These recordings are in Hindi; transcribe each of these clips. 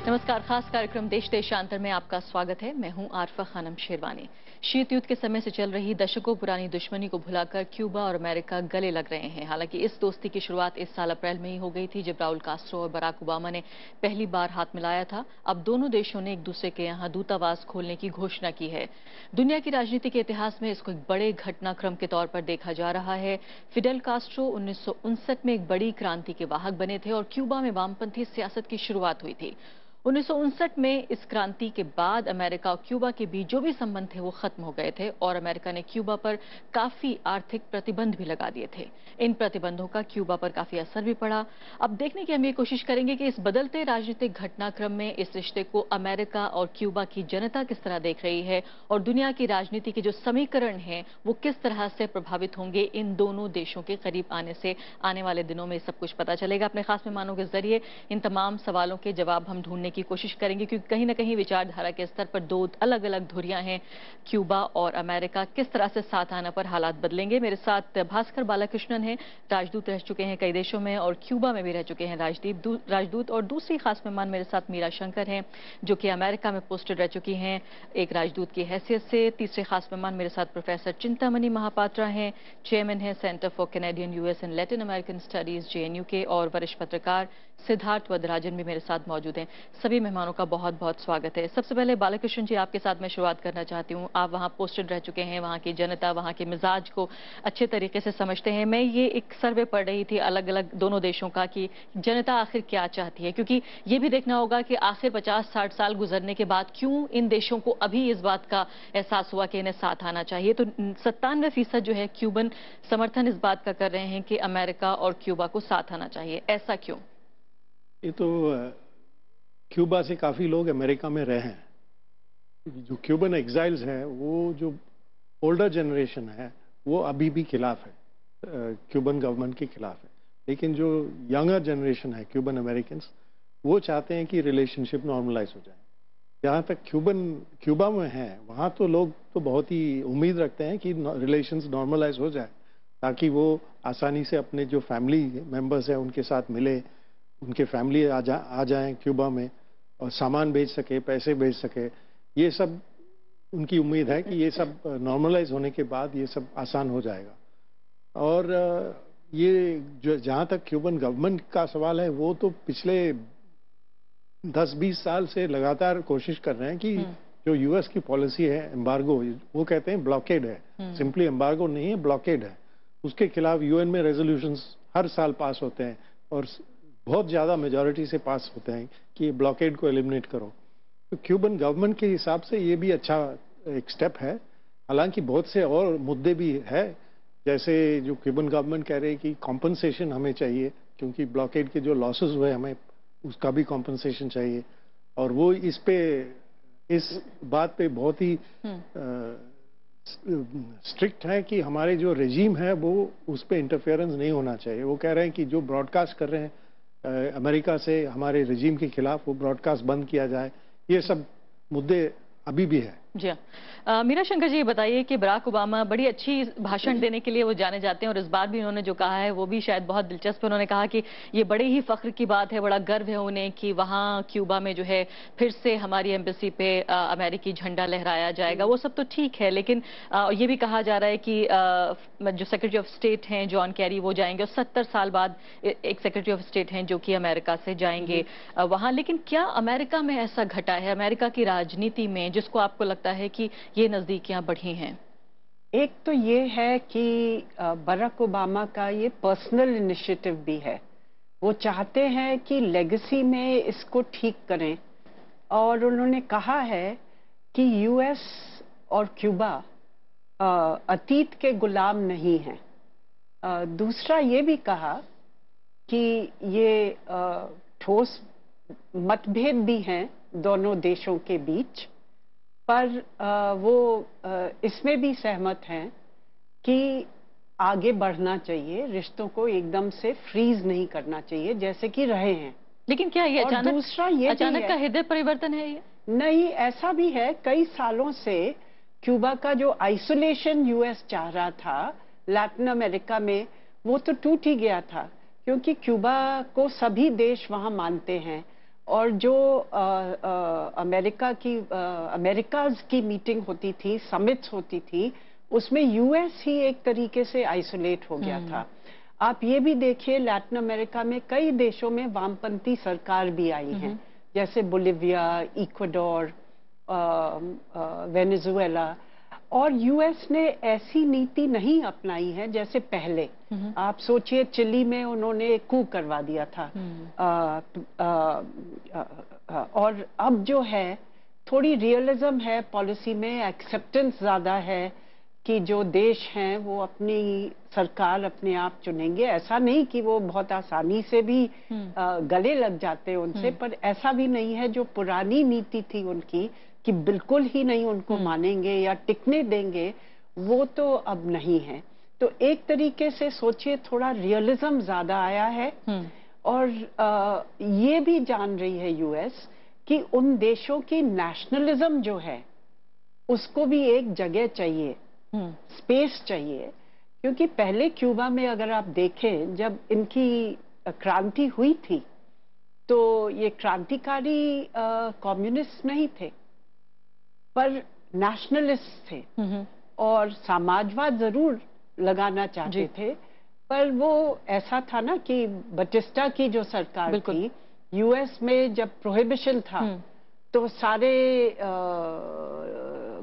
नमस्कार। खास कार्यक्रम देश देशांतर में आपका स्वागत है। मैं हूं आरफा खानम शेरवानी। शीत युद्ध के समय से चल रही दशकों पुरानी दुश्मनी को भुलाकर क्यूबा और अमेरिका गले लग रहे हैं। हालांकि इस दोस्ती की शुरुआत इस साल अप्रैल में ही हो गई थी, जब राउल कास्ट्रो और बराक ओबामा ने पहली बार हाथ मिलाया था। अब दोनों देशों ने एक दूसरे के यहाँ दूतावास खोलने की घोषणा की है। दुनिया की राजनीति के इतिहास में इसको एक बड़े घटनाक्रम के तौर पर देखा जा रहा है। फिडेल कास्ट्रो 1959 में एक बड़ी क्रांति के वाहक बने थे और क्यूबा में वामपंथी सियासत की शुरुआत हुई थी। 1959 में इस क्रांति के बाद अमेरिका और क्यूबा के बीच जो भी संबंध थे वो खत्म हो गए थे और अमेरिका ने क्यूबा पर काफी आर्थिक प्रतिबंध भी लगा दिए थे। इन प्रतिबंधों का क्यूबा पर काफी असर भी पड़ा। अब देखने की हम ये कोशिश करेंगे कि इस बदलते राजनीतिक घटनाक्रम में इस रिश्ते को अमेरिका और क्यूबा की जनता किस तरह देख रही है और दुनिया की राजनीति के जो समीकरण हैं वो किस तरह से प्रभावित होंगे इन दोनों देशों के करीब आने से। आने वाले दिनों में सब कुछ पता चलेगा। अपने खास मेहमानों के जरिए इन तमाम सवालों के जवाब हम ढूंढने की कोशिश करेंगे, क्योंकि कहीं ना कहीं विचारधारा के स्तर पर दो अलग अलग धुरियां हैं। क्यूबा और अमेरिका किस तरह से साथ आने पर हालात बदलेंगे। मेरे साथ भास्कर बालाकृष्णन हैं, राजदूत रह चुके हैं कई देशों में और क्यूबा में भी रह चुके हैं राजदूत। और दूसरी खास मेहमान मेरे साथ मीरा शंकर हैं, जो कि अमेरिका में पोस्टेड रह चुकी हैं एक राजदूत की हैसियत से। तीसरे खास मेहमान मेरे साथ प्रोफेसर चिंतामणि महापात्रा हैं, चेयरमैन हैं centre for Canadian US and Latin American studies JNU के, और वरिष्ठ पत्रकार सिद्धार्थ वदराजन भी मेरे साथ मौजूद हैं। सभी मेहमानों का बहुत बहुत स्वागत है। सबसे पहले बालाकृष्णन जी, आपके साथ मैं शुरुआत करना चाहती हूँ। आप वहाँ पोस्टेड रह चुके हैं, वहाँ की जनता, वहाँ के मिजाज को अच्छे तरीके से समझते हैं। मैं ये एक सर्वे पढ़ रही थी अलग अलग दोनों देशों का कि जनता आखिर क्या चाहती है, क्योंकि ये भी देखना होगा कि आखिर 50-60 साल गुजरने के बाद क्यों इन देशों को अभी इस बात का एहसास हुआ कि इन्हें साथ आना चाहिए। तो 97% जो है क्यूबन समर्थन इस बात का कर रहे हैं कि अमेरिका और क्यूबा को साथ आना चाहिए। ऐसा क्यों? ये तो क्यूबा से काफ़ी लोग अमेरिका में रहे हैं। जो क्यूबन एग्जाइल्स हैं, वो जो ओल्डर जनरेशन है वो अभी भी खिलाफ है, क्यूबन गवर्नमेंट के खिलाफ है। लेकिन जो यंगर जनरेशन है क्यूबन अमेरिकन्स, वो चाहते हैं कि रिलेशनशिप नॉर्मलाइज हो जाए। जहाँ तक क्यूबा में है, वहाँ तो लोग तो बहुत ही उम्मीद रखते हैं कि रिलेशंस नॉर्मलाइज हो जाए, ताकि वो आसानी से अपने जो फैमिली मेम्बर्स हैं उनके साथ मिले, उनके फैमिली आ जाएं क्यूबा में और सामान भेज सके, पैसे भेज सके। ये सब उनकी उम्मीद है कि ये सब नॉर्मलाइज होने के बाद ये सब आसान हो जाएगा। और ये जो जहाँ तक क्यूबन गवर्नमेंट का सवाल है, वो तो पिछले 10-20 साल से लगातार कोशिश कर रहे हैं कि जो यूएस की पॉलिसी है एम्बार्गो, वो कहते हैं ब्लॉकेड है, सिंपली एम्बार्गो नहीं है, ब्लॉकेड है। उसके खिलाफ यूएन में रेजोल्यूशंस हर साल पास होते हैं और बहुत ज़्यादा मेजॉरिटी से पास होते हैं कि ब्लॉकेड को एलिमिनेट करो। तो क्यूबन गवर्नमेंट के हिसाब से ये भी अच्छा एक स्टेप है। हालांकि बहुत से और मुद्दे भी है, जैसे जो क्यूबन गवर्नमेंट कह रहे हैं कि कॉम्पनसेशन हमें चाहिए, क्योंकि ब्लॉकेड के जो लॉसेस हुए हमें उसका भी कॉम्पनसेशन चाहिए। और वो इस बात पे बहुत ही स्ट्रिक्ट है कि हमारे जो रेजीम है वो उस पर इंटरफेरेंस नहीं होना चाहिए। वो कह रहे हैं कि जो ब्रॉडकास्ट कर रहे हैं अमेरिका से हमारे रेजीम के खिलाफ, वो ब्रॉडकास्ट बंद किया जाए। ये सब मुद्दे अभी भी है। जी हाँ। मीरा शंकर जी, ये बताइए कि बराक ओबामा बड़ी अच्छी भाषण देने के लिए वो जाने जाते हैं और इस बार भी उन्होंने जो कहा है वो भी शायद बहुत दिलचस्प है। उन्होंने कहा कि ये बड़े ही फख्र की बात है, बड़ा गर्व है उन्हें कि वहाँ क्यूबा में जो है फिर से हमारी एम्बेसी पे अमेरिकी झंडा लहराया जाएगा। वो सब तो ठीक है, लेकिन ये भी कहा जा रहा है कि जो सेक्रेटरी ऑफ स्टेट हैं जॉन कैरी, वो जाएंगे और 70 साल बाद एक सेक्रेटरी ऑफ स्टेट हैं जो कि अमेरिका से जाएंगे वहाँ। लेकिन क्या अमेरिका में ऐसा घटा है, अमेरिका की राजनीति में, जिसको आपको लगता है कि ये नजदीकियां बढ़ी हैं? एक तो ये है कि बराक ओबामा का ये पर्सनल इनिशिएटिव भी है। वो चाहते हैं कि लेगेसी में इसको ठीक करें, और उन्होंने कहा है कि यूएस और क्यूबा अतीत के गुलाम नहीं हैं। दूसरा ये भी कहा कि ये ठोस मतभेद भी हैं दोनों देशों के बीच, पर वो इसमें भी सहमत हैं कि आगे बढ़ना चाहिए, रिश्तों को एकदम से फ्रीज नहीं करना चाहिए जैसे कि रहे हैं। लेकिन क्या ये अचानक का हृदय परिवर्तन है? ये नहीं, ऐसा भी है। कई सालों से क्यूबा का जो आइसोलेशन यूएस चाह रहा था लैटिन अमेरिका में, वो तो टूट ही गया था, क्योंकि क्यूबा को सभी देश वहां मानते हैं और जो अमेरिकाज की मीटिंग होती थी, समिट्स होती थी, उसमें यूएस ही एक तरीके से आइसोलेट हो गया था। आप ये भी देखिए, लैटिन अमेरिका में कई देशों में वामपंथी सरकार भी आई है, जैसे बोलिविया, इक्वाडोर, वेनेजुएला, और यूएस ने ऐसी नीति नहीं अपनाई है जैसे पहले। आप सोचिए, चिली में उन्होंने कू करवा दिया था। और अब जो है, थोड़ी रियलिज्म है पॉलिसी में, एक्सेप्टेंस ज्यादा है कि जो देश हैं वो अपनी सरकार अपने आप चुनेंगे। ऐसा नहीं कि वो बहुत आसानी से भी गले लग जाते उनसे, पर ऐसा भी नहीं है जो पुरानी नीति थी उनकी कि बिल्कुल ही नहीं उनको मानेंगे या टिकने देंगे, वो तो अब नहीं है। तो एक तरीके से सोचिए, थोड़ा रियलिज्म ज्यादा आया है। और ये भी जान रही है यूएस कि उन देशों की नेशनलिज्म जो है उसको भी एक जगह चाहिए, स्पेस चाहिए। क्योंकि पहले क्यूबा में अगर आप देखें, जब इनकी क्रांति हुई थी, तो ये क्रांतिकारी कम्युनिस्ट नहीं थे, पर नेशनलिस्ट थे और समाजवाद जरूर लगाना चाहते थे। पर वो ऐसा था ना कि बटिस्टा की जो सरकार थी, यूएस में जब प्रोहिबिशन था, तो सारे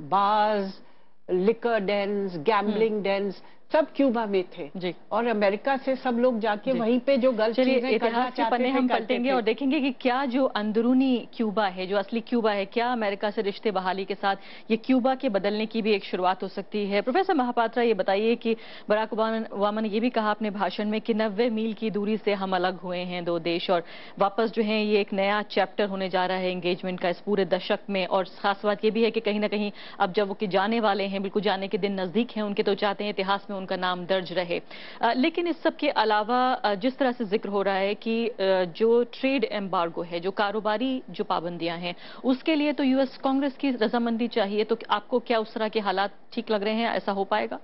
bars, liquor dens, gambling dens सब क्यूबा में थे जी। और अमेरिका से सब लोग जाके वहीं पे जो गलत चीजें करना चाहते थे, हम पलटेंगे और देखेंगे कि क्या जो अंदरूनी क्यूबा है, जो असली क्यूबा है, क्या अमेरिका से रिश्ते बहाली के साथ ये क्यूबा के बदलने की भी एक शुरुआत हो सकती है। प्रोफेसर महापात्रा, ये बताइए कि बराक ओबामा ने ये भी कहा अपने भाषण में कि 90 मील की दूरी से हम अलग हुए हैं दो देश, और वापस जो है ये एक नया चैप्टर होने जा रहा है एंगेजमेंट का इस पूरे दशक में। और खास बात ये भी है कि कहीं ना कहीं अब जब वो जाने वाले हैं, बिल्कुल जाने के दिन नजदीक हैं उनके, तो चाहते हैं इतिहास में उनका नाम दर्ज रहे। लेकिन इस सब के अलावा जिस तरह से जिक्र हो रहा है कि जो ट्रेड एम्बार्गो है, जो कारोबारी जो पाबंदियां हैं, उसके लिए तो यूएस कांग्रेस की रजामंदी चाहिए। तो आपको क्या उस तरह के हालात ठीक लग रहे हैं? ऐसा हो पाएगा?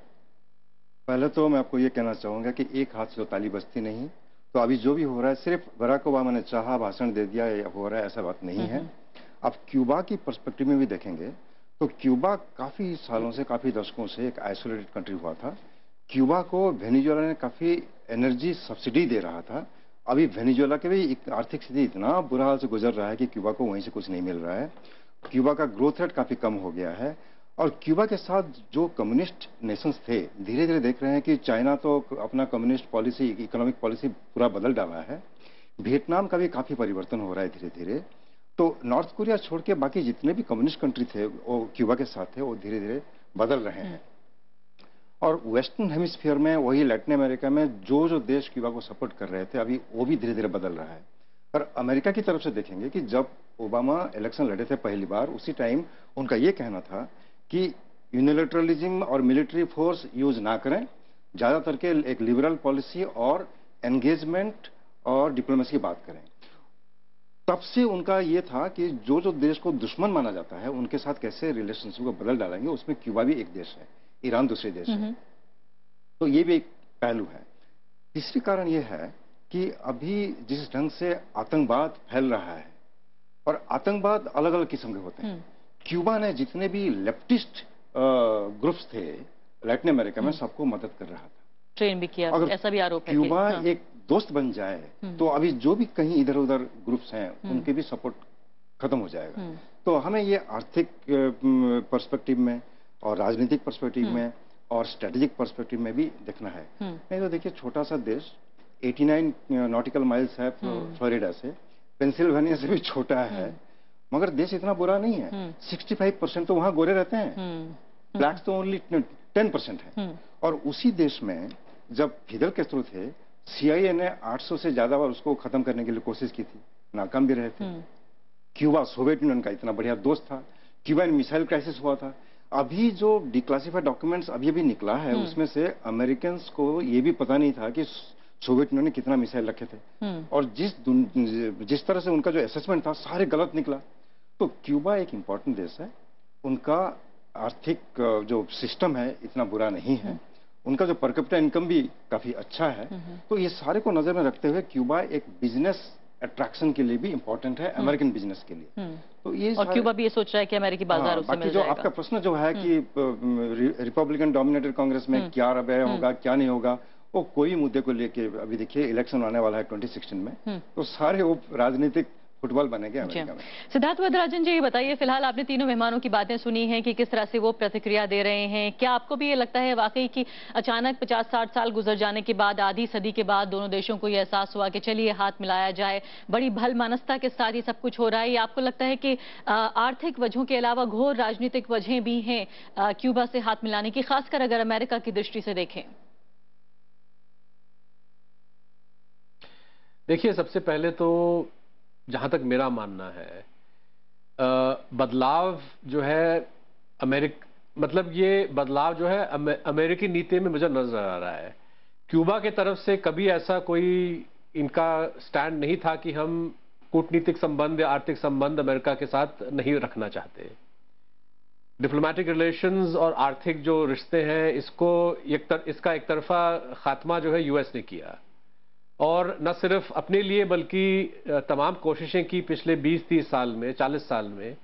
पहले तो मैं आपको ये कहना चाहूंगा कि एक हाथ से तो ताली बजती नहीं। तो अभी जो भी हो रहा है, सिर्फ बराक ओबामा ने चाहा भाषण दे दिया या हो रहा है, ऐसा बात नहीं है। अब क्यूबा की पर्सपेक्टिव में भी देखेंगे तो क्यूबा काफी सालों से, काफी दशकों से एक आइसोलेटेड कंट्री हुआ था। क्यूबा को वेनेजुएला ने काफी एनर्जी सब्सिडी दे रहा था। अभी वेनेजुएला के भी आर्थिक स्थिति इतना बुरा हाल से गुजर रहा है कि क्यूबा को वहीं से कुछ नहीं मिल रहा है। क्यूबा का ग्रोथ रेट काफी कम हो गया है। और क्यूबा के साथ जो कम्युनिस्ट नेशंस थे, धीरे धीरे देख रहे हैं कि चाइना तो अपना कम्युनिस्ट पॉलिसी, इकोनॉमिक पॉलिसी पूरा बदल डाला है। वियतनाम का भी काफी परिवर्तन हो रहा है धीरे धीरे। तो नॉर्थ कोरिया छोड़ के बाकी जितने भी कम्युनिस्ट कंट्री थे वो क्यूबा के साथ थे, वो धीरे धीरे बदल रहे हैं। और वेस्टर्न हेमिस्फीयर में, वही लैटिन अमेरिका में जो देश क्यूबा को सपोर्ट कर रहे थे, अभी वो भी धीरे धीरे बदल रहा है। पर अमेरिका की तरफ से देखेंगे कि जब ओबामा इलेक्शन लड़े थे पहली बार, उसी टाइम उनका ये कहना था कि यूनिलैटरलिज्म और मिलिट्री फोर्स यूज ना करें, ज्यादातर के एक लिबरल पॉलिसी और एंगेजमेंट और डिप्लोमेसी की बात करें। तब से उनका ये था कि जो देश को दुश्मन माना जाता है उनके साथ कैसे रिलेशनशिप को बदल डालेंगे। उसमें क्यूबा भी एक देश है, ईरान दूसरे देश है। तो ये भी एक पहलू है। तीसरी कारण यह है कि अभी जिस ढंग से आतंकवाद फैल रहा है, और आतंकवाद अलग अलग किस्म के होते हैं। क्यूबा ने जितने भी लेफ्टिस्ट ग्रुप्स थे लैटिन अमेरिका में, सबको मदद कर रहा था, ट्रेन भी किया, ऐसा भी आरोप है। क्यूबा एक दोस्त बन जाए तो अभी जो भी कहीं इधर उधर ग्रुप्स हैं उनके भी सपोर्ट खत्म हो जाएगा। तो हमें ये आर्थिक पर्सपेक्टिव में और राजनीतिक पर्सपेक्टिव में और स्ट्रेटेजिक पर्सपेक्टिव में भी देखना है। नहीं तो देखिए, छोटा सा देश, 89 नॉटिकल माइल्स है फ्लोरिडा से, पेंसिल्वेनिया से भी छोटा है, मगर देश इतना बुरा नहीं है। 65% तो वहां गोरे रहते हैं, ब्लैक्स तो ओनली 10% है। और उसी देश में जब फिदल कैस्ट्रो थे, CIA ने 800 से ज्यादा बार उसको खत्म करने के लिए कोशिश की थी, नाकाम भी रहे थे। क्यूबा सोवियत यूनियन का इतना बढ़िया दोस्त था। क्यूबान मिसाइल क्राइसिस हुआ था। अभी जो डिक्लासिफाइड डॉक्यूमेंट्स अभी निकला है, उसमें से अमेरिकन को ये भी पता नहीं था कि सोवियत यूनियन ने कितना मिसाइल रखे थे। और जिस तरह से उनका जो असेसमेंट था, सारे गलत निकला। तो क्यूबा एक इंपॉर्टेंट देश है। उनका आर्थिक जो सिस्टम है इतना बुरा नहीं है। उनका जो पर कैपिटा इनकम भी काफी अच्छा है। तो ये सारे को नजर में रखते हुए क्यूबा एक बिजनेस अट्रैक्शन के लिए भी इंपॉर्टेंट है, अमेरिकन बिजनेस के लिए। तो ये और क्यूबा भी ये सोच रहा है कि अमेरिकी बाजार उससे मिल जो जाएगा। आपका प्रश्न जो है कि रिपब्लिकन डोमिनेटेड कांग्रेस में क्या रवैया होगा, क्या नहीं होगा, वो कोई मुद्दे को लेके अभी देखिए इलेक्शन आने वाला है 2016 में, तो सारे वो राजनीतिक फुटबॉल बनेंगे अमेरिका में। सिद्धार्थ वरदराजन जी, ये बताइए, फिलहाल आपने तीनों मेहमानों की बातें सुनी हैं कि किस तरह से वो प्रतिक्रिया दे रहे हैं। क्या आपको भी ये लगता है वाकई कि अचानक 50-60 साल गुजर जाने के बाद, आधी सदी के बाद दोनों देशों को ये एहसास हुआ कि चलिए हाथ मिलाया जाए, बड़ी भल मानसता के साथ ये सब कुछ हो रहा है? या आपको लगता है कि आर्थिक वजहों के अलावा घोर राजनीतिक वजहें भी हैं क्यूबा से हाथ मिलाने की, खासकर अगर अमेरिका की दृष्टि से देखें? देखिए, सबसे पहले तो जहां तक मेरा मानना है, बदलाव जो है मतलब ये बदलाव जो है अमेरिकी नीति में मुझे नजर आ रहा है। क्यूबा के तरफ से कभी ऐसा कोई इनका स्टैंड नहीं था कि हम कूटनीतिक संबंध या आर्थिक संबंध अमेरिका के साथ नहीं रखना चाहते। डिप्लोमेटिक रिलेशंस और आर्थिक जो रिश्ते हैं, इसका एक तरफा खात्मा जो है यूएस ने किया, और न सिर्फ अपने लिए बल्कि तमाम कोशिशें की पिछले 20-30 साल में, 40 साल में,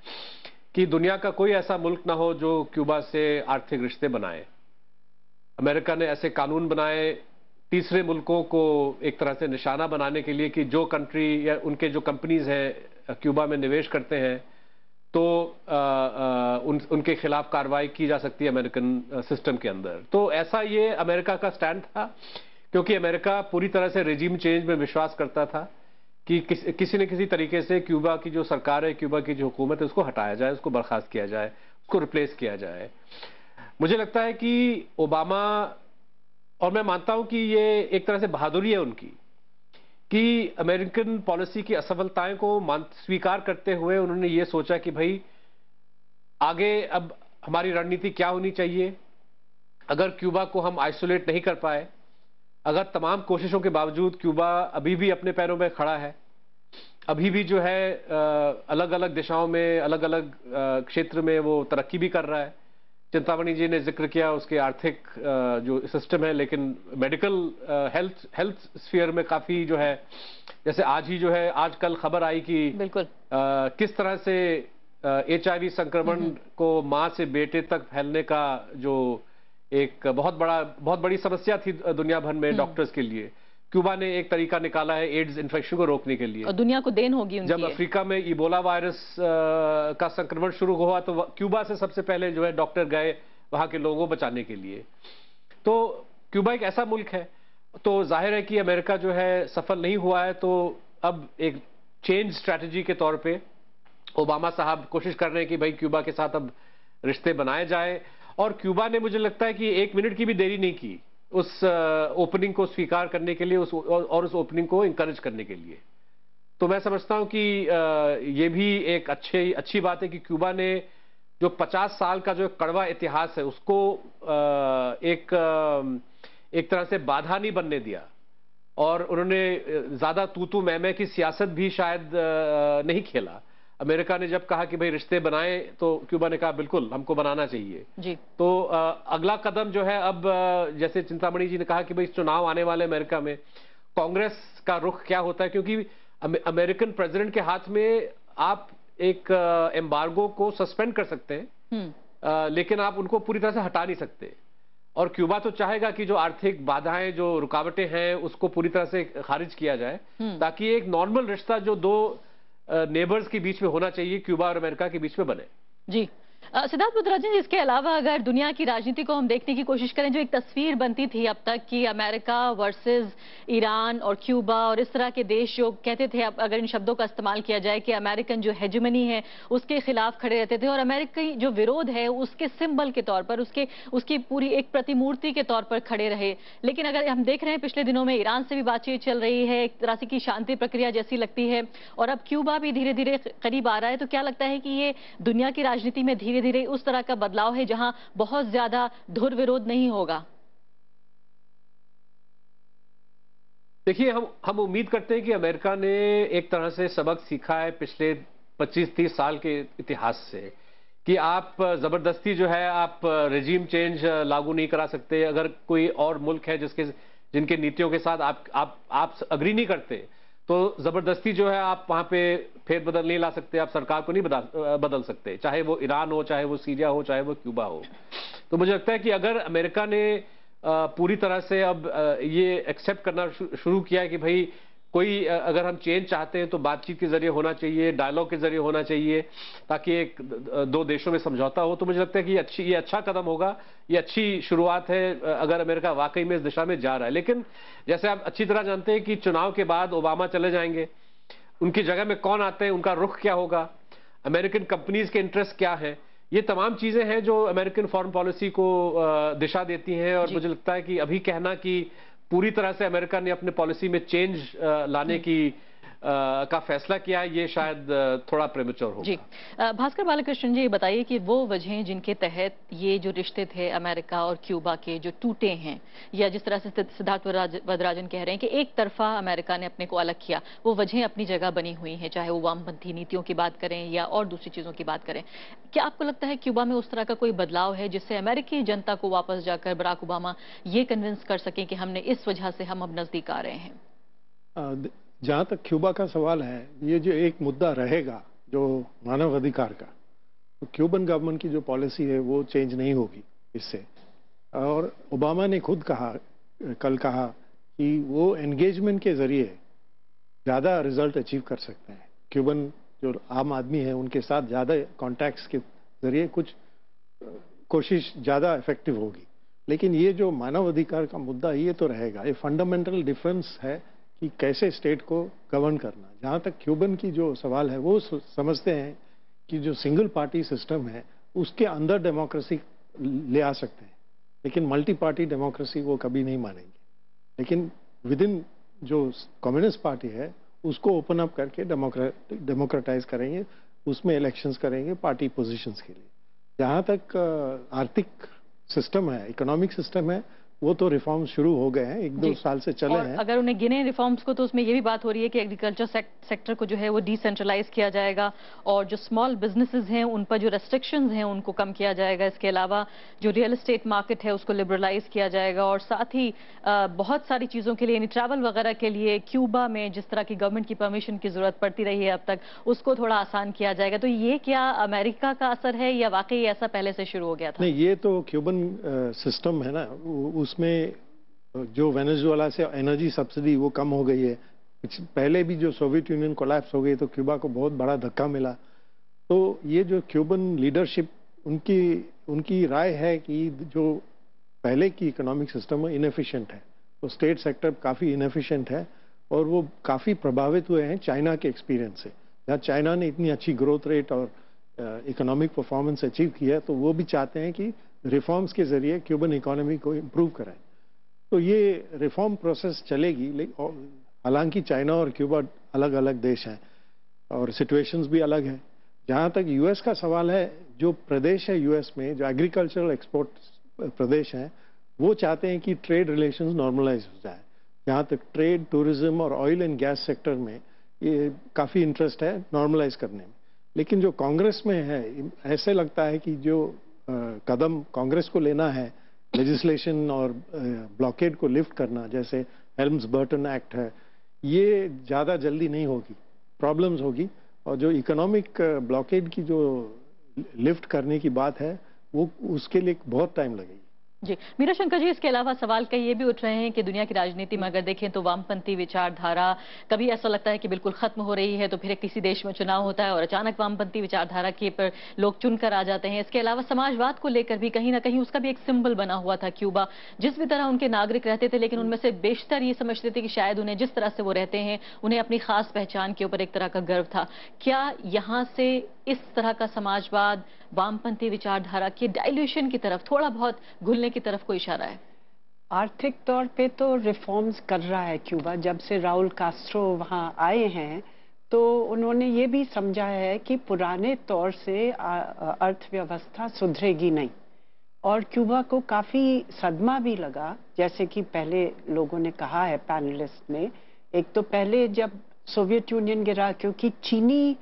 कि दुनिया का कोई ऐसा मुल्क ना हो जो क्यूबा से आर्थिक रिश्ते बनाए। अमेरिका ने ऐसे कानून बनाए तीसरे मुल्कों को एक तरह से निशाना बनाने के लिए कि जो कंट्री या उनके जो कंपनीज हैं क्यूबा में निवेश करते हैं तो उनके खिलाफ कार्रवाई की जा सकती है अमेरिकन सिस्टम के अंदर। तो ऐसा ये अमेरिका का स्टैंड था, क्योंकि अमेरिका पूरी तरह से रेजिम चेंज में विश्वास करता था कि किसी न किसी तरीके से क्यूबा की जो सरकार है, क्यूबा की जो हुकूमत है, उसको हटाया जाए, उसको बर्खास्त किया जाए, उसको रिप्लेस किया जाए। मुझे लगता है कि ओबामा, और मैं मानता हूं कि ये एक तरह से बहादुरी है उनकी, कि अमेरिकन पॉलिसी की असफलताएं को स्वीकार करते हुए उन्होंने ये सोचा कि भाई आगे अब हमारी रणनीति क्या होनी चाहिए। अगर क्यूबा को हम आइसोलेट नहीं कर पाए, अगर तमाम कोशिशों के बावजूद क्यूबा अभी भी अपने पैरों में खड़ा है, अभी भी जो है अलग अलग दिशाओं में, अलग अलग क्षेत्र में वो तरक्की भी कर रहा है। चिंतामणि जी ने जिक्र किया उसके आर्थिक जो सिस्टम है, लेकिन मेडिकल हेल्थ स्फीयर में काफी जो है, जैसे आज ही जो है, आज कल खबर आई कि बिल्कुल किस तरह से HIV संक्रमण को मां से बेटे तक फैलने का जो एक बहुत बड़ी समस्या थी दुनिया भर में डॉक्टर्स के लिए, क्यूबा ने एक तरीका निकाला है एड्स इन्फेक्शन को रोकने के लिए। और दुनिया को देन होगी उनकी। जब अफ्रीका में इबोला वायरस का संक्रमण शुरू हुआ तो क्यूबा से सबसे पहले जो है डॉक्टर गए वहां के लोगों को बचाने के लिए। तो क्यूबा एक ऐसा मुल्क है, तो जाहिर है कि अमेरिका जो है सफल नहीं हुआ है, तो अब एक चेंज स्ट्रैटेजी के तौर पे ओबामा साहब कोशिश कर रहे हैं कि भाई क्यूबा के साथ अब रिश्ते बनाए जाए। और क्यूबा ने, मुझे लगता है कि 1 मिनट की भी देरी नहीं की उस ओपनिंग को स्वीकार करने के लिए, और उस ओपनिंग को इंकरेज करने के लिए। तो मैं समझता हूं कि ये भी एक अच्छी बात है कि क्यूबा ने जो 50 साल का जो कड़वा इतिहास है उसको एक तरह से बाधा नहीं बनने दिया, और उन्होंने ज्यादा तू मैं की सियासत भी शायद नहीं खेला। अमेरिका ने जब कहा कि भाई रिश्ते बनाए, तो क्यूबा ने कहा बिल्कुल हमको बनाना चाहिए जी। तो अगला कदम जो है, अब जैसे चिंतामणि जी ने कहा कि भाई चुनाव आने वाले अमेरिका में, कांग्रेस का रुख क्या होता है, क्योंकि अमेरिकन प्रेसिडेंट के हाथ में आप एक एम्बार्गो को सस्पेंड कर सकते हैं, लेकिन आप उनको पूरी तरह से हटा नहीं सकते। और क्यूबा तो चाहेगा कि जो आर्थिक बाधाएं, जो रुकावटें हैं, उसको पूरी तरह से खारिज किया जाए, ताकि एक नॉर्मल रिश्ता जो दो नेबर्स के बीच में होना चाहिए, क्यूबा और अमेरिका के बीच में बने। जी सिद्धार्थ वरदराजन, इसके अलावा अगर दुनिया की राजनीति को हम देखने की कोशिश करें, जो एक तस्वीर बनती थी अब तक कि अमेरिका वर्सेस ईरान और क्यूबा और इस तरह के देश जो कहते थे, अब अगर इन शब्दों का इस्तेमाल किया जाए कि अमेरिकन जो हेजेमनी है उसके खिलाफ खड़े रहते थे, और अमेरिकी जो विरोध है उसके सिंबल के तौर पर, उसकी पूरी एक प्रतिमूर्ति के तौर पर खड़े रहे। लेकिन अगर हम देख रहे हैं पिछले दिनों में ईरान से भी बातचीत चल रही है, एक तरह से की शांति प्रक्रिया जैसी लगती है, और अब क्यूबा भी धीरे धीरे करीब आ रहा है। तो क्या लगता है कि ये दुनिया की राजनीति में धीरे धीरे उस तरह का बदलाव है जहां बहुत ज्यादा धुर विरोध नहीं होगा? देखिए, हम उम्मीद करते हैं कि अमेरिका ने एक तरह से सबक सीखा है पिछले 25-30 साल के इतिहास से, कि आप जबरदस्ती जो है आप रेजिम चेंज लागू नहीं करा सकते। अगर कोई और मुल्क है जिनके नीतियों के साथ आप अग्री नहीं करते, तो जबरदस्ती जो है आप वहां पे फेरबदल नहीं ला सकते, आप सरकार को नहीं बदल सकते, चाहे वो ईरान हो, चाहे वो सीरिया हो, चाहे वो क्यूबा हो। तो मुझे लगता है कि अगर अमेरिका ने पूरी तरह से अब ये एक्सेप्ट करना शुरू किया है कि भाई कोई अगर हम चेंज चाहते हैं तो बातचीत के जरिए होना चाहिए, डायलॉग के जरिए होना चाहिए, ताकि एक दो देशों में समझौता हो, तो मुझे लगता है कि ये अच्छा कदम होगा, ये अच्छी शुरुआत है अगर अमेरिका वाकई में इस दिशा में जा रहा है। लेकिन जैसे आप अच्छी तरह जानते हैं कि चुनाव के बाद ओबामा चले जाएंगे, उनकी जगह में कौन आते हैं, उनका रुख क्या होगा, अमेरिकन कंपनीज के इंटरेस्ट क्या है, ये तमाम चीजें हैं जो अमेरिकन फॉरेन पॉलिसी को दिशा देती हैं। और मुझे लगता है कि अभी कहना कि पूरी तरह से अमेरिका ने अपने पॉलिसी में चेंज लाने की का फैसला किया है, ये शायद थोड़ा प्रेमेच्योर होगा। जी भास्कर बालकृष्णन जी, बताइए कि वो वजहें जिनके तहत ये जो रिश्ते थे अमेरिका और क्यूबा के जो टूटे हैं, या जिस तरह से सिद्धार्थ वदराजन कह रहे हैं कि एक तरफा अमेरिका ने अपने को अलग किया, वो वजहें अपनी जगह बनी हुई हैं, चाहे वो वामपंथी नीतियों की बात करें या और दूसरी चीजों की बात करें। क्या आपको लगता है क्यूबा में उस तरह का कोई बदलाव है जिससे अमेरिकी जनता को वापस जाकर बराक ओबामा ये कन्विंस कर सकें कि हमने इस वजह से हम अब नजदीक आ रहे हैं? जहाँ तक क्यूबा का सवाल है, ये जो एक मुद्दा रहेगा जो मानव अधिकार का, तो क्यूबन गवर्नमेंट की जो पॉलिसी है वो चेंज नहीं होगी इससे। और ओबामा ने खुद कल कहा कि वो एंगेजमेंट के जरिए ज़्यादा रिजल्ट अचीव कर सकते हैं। क्यूबन जो आम आदमी है उनके साथ ज़्यादा कॉन्टैक्ट्स के जरिए कुछ कोशिश ज़्यादा इफेक्टिव होगी। लेकिन ये जो मानव अधिकार का मुद्दा ये तो रहेगा, ये फंडामेंटल डिफरेंस है कि कैसे स्टेट को गवर्न करना। जहाँ तक क्यूबन की जो सवाल है, वो समझते हैं कि जो सिंगल पार्टी सिस्टम है उसके अंदर डेमोक्रेसी ले आ सकते हैं, लेकिन मल्टी पार्टी डेमोक्रेसी वो कभी नहीं मानेंगे। लेकिन विद इन जो कम्युनिस्ट पार्टी है उसको ओपन अप करके डेमोक्रेटाइज करेंगे, उसमें इलेक्शंस करेंगे पार्टी पोजीशंस के लिए। जहाँ तक आर्थिक सिस्टम है, इकोनॉमिक सिस्टम है, वो तो रिफॉर्म्स शुरू हो गए हैं, एक दो साल से चले हैं। अगर उन्हें गिने रिफॉर्म्स को, तो उसमें ये भी बात हो रही है कि एग्रीकल्चर सेक्टर को जो है वो डिसेंट्रलाइज किया जाएगा, और जो स्मॉल बिजनेसेस हैं उन पर जो रेस्ट्रिक्शंस हैं उनको कम किया जाएगा। इसके अलावा जो रियल एस्टेट मार्केट है उसको लिबरलाइज किया जाएगा, और साथ ही बहुत सारी चीज़ों के लिए, यानी ट्रैवल वगैरह के लिए क्यूबा में जिस तरह की गवर्नमेंट की परमिशन की जरूरत पड़ती रही है अब तक, उसको थोड़ा आसान किया जाएगा। तो ये क्या अमेरिका का असर है या वाकई ऐसा पहले से शुरू हो गया था? नहीं, ये तो क्यूबन सिस्टम है ना, उसमें जो वेनेजुएला से एनर्जी सब्सिडी वो कम हो गई है। पहले भी जो सोवियत यूनियन कोलैप्स हो गई तो क्यूबा को बहुत बड़ा धक्का मिला। तो ये जो क्यूबन लीडरशिप, उनकी राय है कि जो पहले की इकोनॉमिक सिस्टम है इनएफिशिएंट है, तो स्टेट सेक्टर काफ़ी इनएफिशिएंट है, और वो काफ़ी प्रभावित हुए हैं चाइना के एक्सपीरियंस से। जहाँ चाइना ने इतनी अच्छी ग्रोथ रेट और इकोनॉमिक परफॉर्मेंस अचीव किया है, तो वो भी चाहते हैं कि रिफॉर्म्स के जरिए क्यूबन इकोनॉमी को इम्प्रूव कराएं। तो ये रिफॉर्म प्रोसेस चलेगी, लेकिन हालांकि चाइना और क्यूबा अलग अलग देश हैं और सिचुएशंस भी अलग हैं। जहाँ तक यूएस का सवाल है, जो प्रदेश है यूएस में, जो एग्रीकल्चरल एक्सपोर्ट प्रदेश हैं, वो चाहते हैं कि ट्रेड रिलेशंस नॉर्मलाइज हो जाए। जहाँ तक ट्रेड, टूरिज्म और ऑयल एंड गैस सेक्टर में ये काफ़ी इंटरेस्ट है नॉर्मलाइज करने में। लेकिन जो कांग्रेस में है, ऐसे लगता है कि जो कदम कांग्रेस को लेना है, लेजिस्लेशन और ब्लॉकेड को लिफ्ट करना, जैसे हेल्म्स बर्टन एक्ट है, ये ज़्यादा जल्दी नहीं होगी, प्रॉब्लम्स होगी। और जो इकोनॉमिक ब्लॉकेड की जो लिफ्ट करने की बात है, वो उसके लिए बहुत टाइम लगेगी। जी मीरा शंकर जी, इसके अलावा सवाल कई ये भी उठ रहे हैं कि दुनिया की राजनीति में अगर देखें तो वामपंथी विचारधारा कभी ऐसा लगता है कि बिल्कुल खत्म हो रही है, तो फिर किसी देश में चुनाव होता है और अचानक वामपंथी विचारधारा के पर लोग चुनकर आ जाते हैं। इसके अलावा समाजवाद को लेकर भी कहीं ना कहीं उसका भी एक सिंबल बना हुआ था क्यूबा। जिस भी तरह उनके नागरिक रहते थे, लेकिन उनमें से बेशतर ये समझते थे कि शायद उन्हें जिस तरह से वो रहते हैं, उन्हें अपनी खास पहचान के ऊपर एक तरह का गर्व था। क्या यहाँ से इस तरह का समाजवाद, वामपंथी विचारधारा के डाइल्यूशन की तरफ, थोड़ा बहुत घुलने की तरफ कोई इशारा है? आर्थिक तौर पे तो रिफॉर्म्स कर रहा है क्यूबा। जब से राउल कास्ट्रो वहाँ आए हैं तो उन्होंने ये भी समझा है कि पुराने तौर से अर्थव्यवस्था सुधरेगी नहीं, और क्यूबा को काफ़ी सदमा भी लगा, जैसे कि पहले लोगों ने कहा है पैनलिस्ट ने। एक तो पहले जब सोवियत यूनियन गिरा, क्योंकि चीनी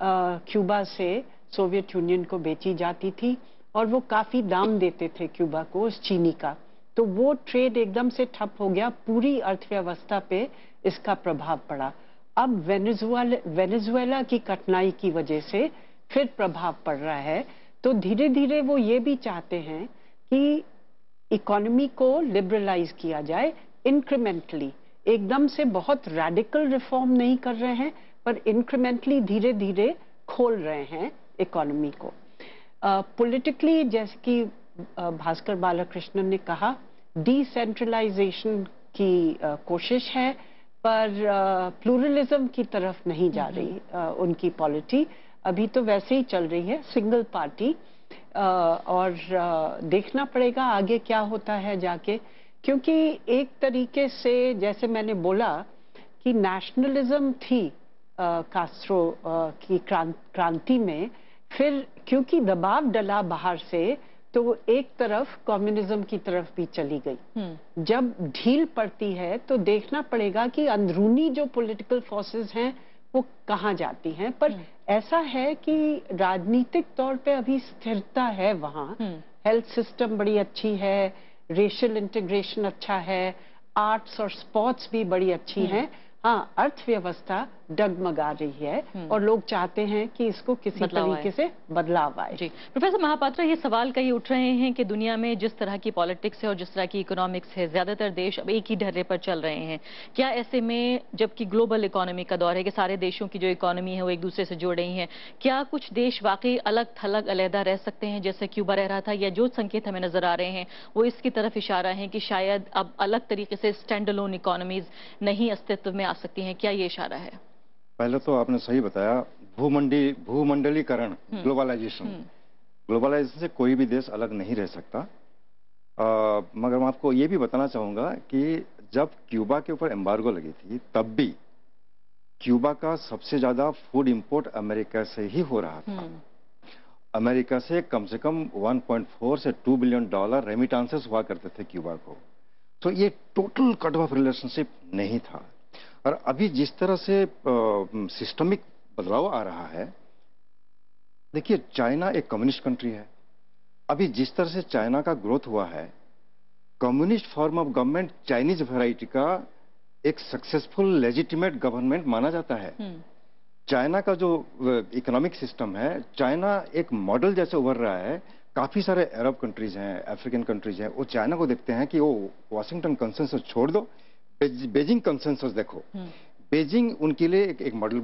क्यूबा से सोवियत यूनियन को बेची जाती थी और वो काफ़ी दाम देते थे क्यूबा को उस चीनी का, तो वो ट्रेड एकदम से ठप हो गया, पूरी अर्थव्यवस्था पे इसका प्रभाव पड़ा। अब वेनेजुएला की कठिनाई की वजह से फिर प्रभाव पड़ रहा है। तो धीरे धीरे वो ये भी चाहते हैं कि इकोनॉमी को लिबरलाइज किया जाए इंक्रीमेंटली, एकदम से बहुत रैडिकल रिफॉर्म नहीं कर रहे हैं, पर इंक्रीमेंटली धीरे धीरे खोल रहे हैं इकोनॉमी को। पॉलिटिकली जैसे कि भास्कर बालाकृष्णन ने कहा, डिसेंट्रलाइजेशन की कोशिश है, पर प्लूरलिज्म की तरफ नहीं जा रही उनकी पॉलिटी। अभी तो वैसे ही चल रही है सिंगल पार्टी, और देखना पड़ेगा आगे क्या होता है जाके, क्योंकि एक तरीके से जैसे मैंने बोला कि नेशनलिज्म थी कास्ट्रो की क्रांति में, फिर क्योंकि दबाव डला बाहर से तो एक तरफ कम्युनिज्म की तरफ भी चली गई। जब ढील पड़ती है तो देखना पड़ेगा कि अंदरूनी जो पॉलिटिकल फोर्सेस हैं वो कहाँ जाती हैं, पर ऐसा है कि राजनीतिक तौर पे अभी स्थिरता है वहाँ। हेल्थ सिस्टम बड़ी अच्छी है, रेशियल इंटीग्रेशन अच्छा है, आर्ट्स और स्पोर्ट्स भी बड़ी अच्छी हैं। हाँ, अर्थव्यवस्था डगमगा रही है और लोग चाहते हैं कि इसको किसी तरीके से बदलाव आए। जी प्रोफेसर महापात्रा, ये सवाल कई उठ रहे हैं कि दुनिया में जिस तरह की पॉलिटिक्स है और जिस तरह की इकोनॉमिक्स है, ज्यादातर देश अब एक ही ढर्रे पर चल रहे हैं। क्या ऐसे में, जबकि ग्लोबल इकोनॉमी का दौर है कि सारे देशों की जो इकोनॉमी है वो एक दूसरे से जुड़ रही है, क्या कुछ देश वाकई अलग थलग अलहदा रह सकते हैं जैसे क्यूबा रह रहा था, या जो संकेत हमें नजर आ रहे हैं वो इसकी तरफ इशारा है कि शायद अब अलग तरीके से स्टैंड अलोन इकोनॉमीज नहीं अस्तित्व में आ सकती हैं? क्या ये इशारा है? पहले तो आपने सही बताया, भूमंडलीकरण, ग्लोबलाइजेशन से कोई भी देश अलग नहीं रह सकता। मगर मैं आपको ये भी बताना चाहूंगा कि जब क्यूबा के ऊपर एम्बार्गो लगी थी तब भी क्यूबा का सबसे ज्यादा फूड इंपोर्ट अमेरिका से ही हो रहा था। अमेरिका से कम 1.4 से 2 बिलियन डॉलर रेमिटेंसेस हुआ करते थे क्यूबा को। तो ये टोटल कट ऑफ रिलेशनशिप नहीं था। और अभी जिस तरह से सिस्टमिक बदलाव आ रहा है, देखिए चाइना एक कम्युनिस्ट कंट्री है। अभी जिस तरह से चाइना का ग्रोथ हुआ है, communist form of government Chinese variety का एक सक्सेसफुल लेजिटिमेट गवर्नमेंट माना जाता है। चाइना का जो इकोनॉमिक सिस्टम है, चाइना एक मॉडल जैसे उभर रहा है। काफी सारे अरब कंट्रीज हैं, अफ्रीकन कंट्रीज हैं, वो चाइना को देखते हैं कि वो वाशिंगटन कंसेंसस छोड़ दो, बेजिंग कंसेंसस देखो। बेजिंग उनके लिए एक मॉडल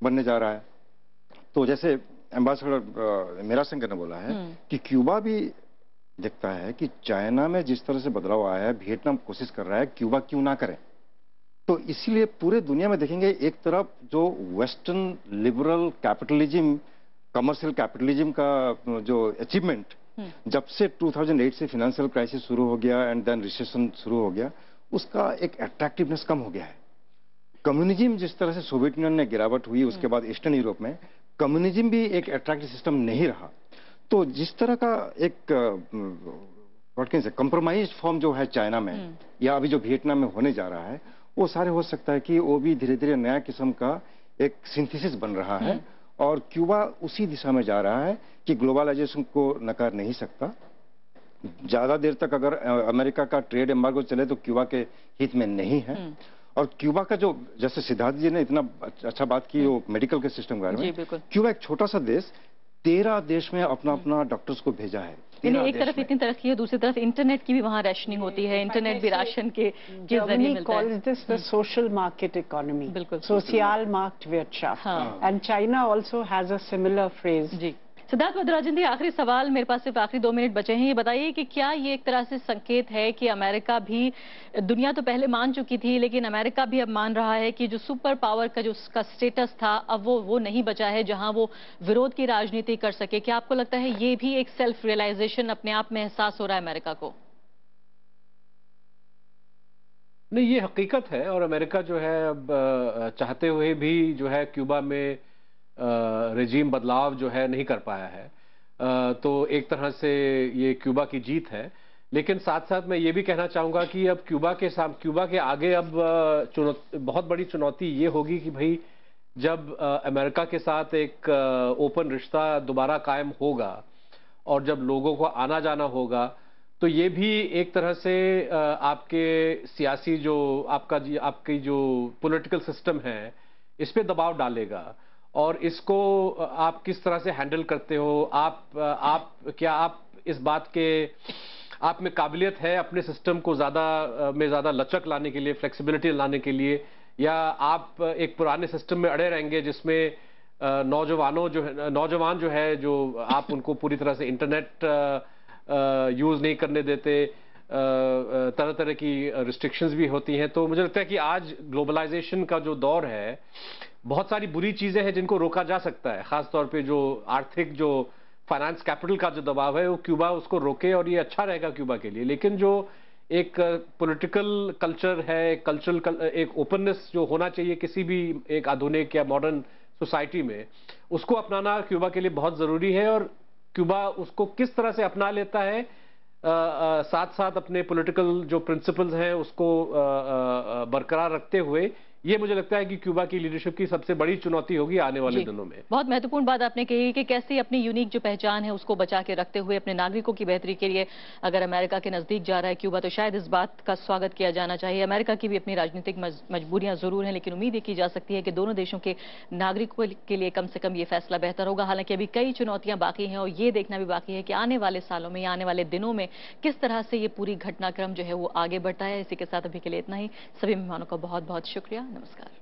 बनने जा रहा है। तो जैसे एम्बेसडर मीरा शंकर ने बोला है कि क्यूबा भी देखता है कि चाइना में जिस तरह से बदलाव आया है, वियतनाम कोशिश कर रहा है, क्यूबा क्यों ना करे। तो इसीलिए पूरे दुनिया में देखेंगे, एक तरफ जो western liberal capitalism, commercial capitalism का जो अचीवमेंट जब से 2008 से फाइनेंशियल क्राइसिस शुरू हो गया एंड देन रिसेशन शुरू हो गया, उसका एक अट्रैक्टिवनेस कम हो गया है। कम्युनिज्म जिस तरह से सोवियत यूनियन में गिरावट हुई, उसके बाद ईस्टर्न यूरोप में कम्युनिज्म भी एक अट्रैक्टिव सिस्टम नहीं रहा। तो जिस तरह का एक कंप्रोमाइज फॉर्म जो है चाइना में या अभी जो वियतनाम में होने जा रहा है, वो सारे हो सकता है कि वो भी धीरे धीरे नया किस्म का एक सिंथेसिस बन रहा है। और क्यूबा उसी दिशा में जा रहा है कि ग्लोबलाइजेशन को नकार नहीं सकता। ज्यादा देर तक अगर अमेरिका का ट्रेड एम्बार्गो चले तो क्यूबा के हित में नहीं है। और क्यूबा का जो, जैसे सिद्धार्थ जी ने इतना अच्छा बात की वो मेडिकल के सिस्टम के बारे में, क्यूबा एक छोटा सा देश 13 देश में अपना डॉक्टर्स को भेजा है। एक तरफ इतनी तरक्की है, दूसरी तरफ इंटरनेट की भी वहाँ रैशनिंग होती है, इंटरनेट भी राशन के जरिए मिलता है। This the social market economy, बिल्कुल, social market wirtschaft, and China also has a similar phrase. जी सिद्धार्थ मधुराजन जी, आखिरी सवाल, मेरे पास सिर्फ आखिरी 2 मिनट बचे हैं। ये बताइए कि क्या ये एक तरह से संकेत है कि अमेरिका भी, दुनिया तो पहले मान चुकी थी लेकिन अमेरिका भी अब मान रहा है कि जो सुपर पावर का जो उसका स्टेटस था अब वो नहीं बचा है जहां वो विरोध की राजनीति कर सके? क्या आपको लगता है ये भी एक सेल्फ रियलाइजेशन अपने आप में एहसास हो रहा है अमेरिका को? नहीं, ये हकीकत है। और अमेरिका जो है अब चाहते हुए भी जो है क्यूबा में रेजीम बदलाव जो है नहीं कर पाया है। तो एक तरह से ये क्यूबा की जीत है। लेकिन साथ साथ मैं ये भी कहना चाहूंगा कि अब क्यूबा के आगे अब बहुत बड़ी चुनौती ये होगी कि भाई जब अमेरिका के साथ एक ओपन रिश्ता दोबारा कायम होगा और जब लोगों को आना जाना होगा, तो ये भी एक तरह से आपके सियासी जो आपकी जो पॉलिटिकल सिस्टम है इस पे दबाव डालेगा। और इसको आप किस तरह से हैंडल करते हो, क्या आप इस बात के आप में काबिलियत है अपने सिस्टम को ज़्यादा लचक लाने के लिए, फ्लेक्सिबिलिटी लाने के लिए, या आप एक पुराने सिस्टम में अड़े रहेंगे जिसमें नौजवान जो है जो आप उनको पूरी तरह से इंटरनेट यूज़ नहीं करने देते, तरह तरह की रिस्ट्रिक्शंस भी होती हैं। तो मुझे लगता है कि आज ग्लोबलाइजेशन का जो दौर है, बहुत सारी बुरी चीज़ें हैं जिनको रोका जा सकता है, ख़ासतौर पे जो आर्थिक जो फाइनेंस कैपिटल का जो दबाव है वो क्यूबा उसको रोके, और ये अच्छा रहेगा क्यूबा के लिए। लेकिन जो एक पॉलिटिकल कल्चर है, एक ओपननेस जो होना चाहिए किसी भी एक आधुनिक या मॉडर्न सोसाइटी में, उसको अपनाना क्यूबा के लिए बहुत ज़रूरी है। और क्यूबा उसको किस तरह से अपना लेता है, साथ साथ अपने पॉलिटिकल जो प्रिंसिपल्स हैं उसको बरकरार रखते हुए, ये मुझे लगता है कि क्यूबा की लीडरशिप की सबसे बड़ी चुनौती होगी आने वाले दिनों में। बहुत महत्वपूर्ण बात आपने कही कि कैसे अपनी यूनिक जो पहचान है उसको बचा के रखते हुए अपने नागरिकों की बेहतरी के लिए अगर अमेरिका के नजदीक जा रहा है क्यूबा, तो शायद इस बात का स्वागत किया जाना चाहिए। अमेरिका की भी अपनी राजनीतिक मजबूरियां जरूर हैं, लेकिन उम्मीद की जा सकती है कि दोनों देशों के नागरिकों के लिए कम से कम ये फैसला बेहतर होगा। हालांकि अभी कई चुनौतियां बाकी हैं और ये देखना भी बाकी है कि आने वाले सालों में या आने वाले दिनों में किस तरह से ये पूरी घटनाक्रम जो है वो आगे बढ़ता है। इसी के साथ अभी के लिए इतना ही। सभी मेहमानों का बहुत बहुत शुक्रिया। नमस्कार।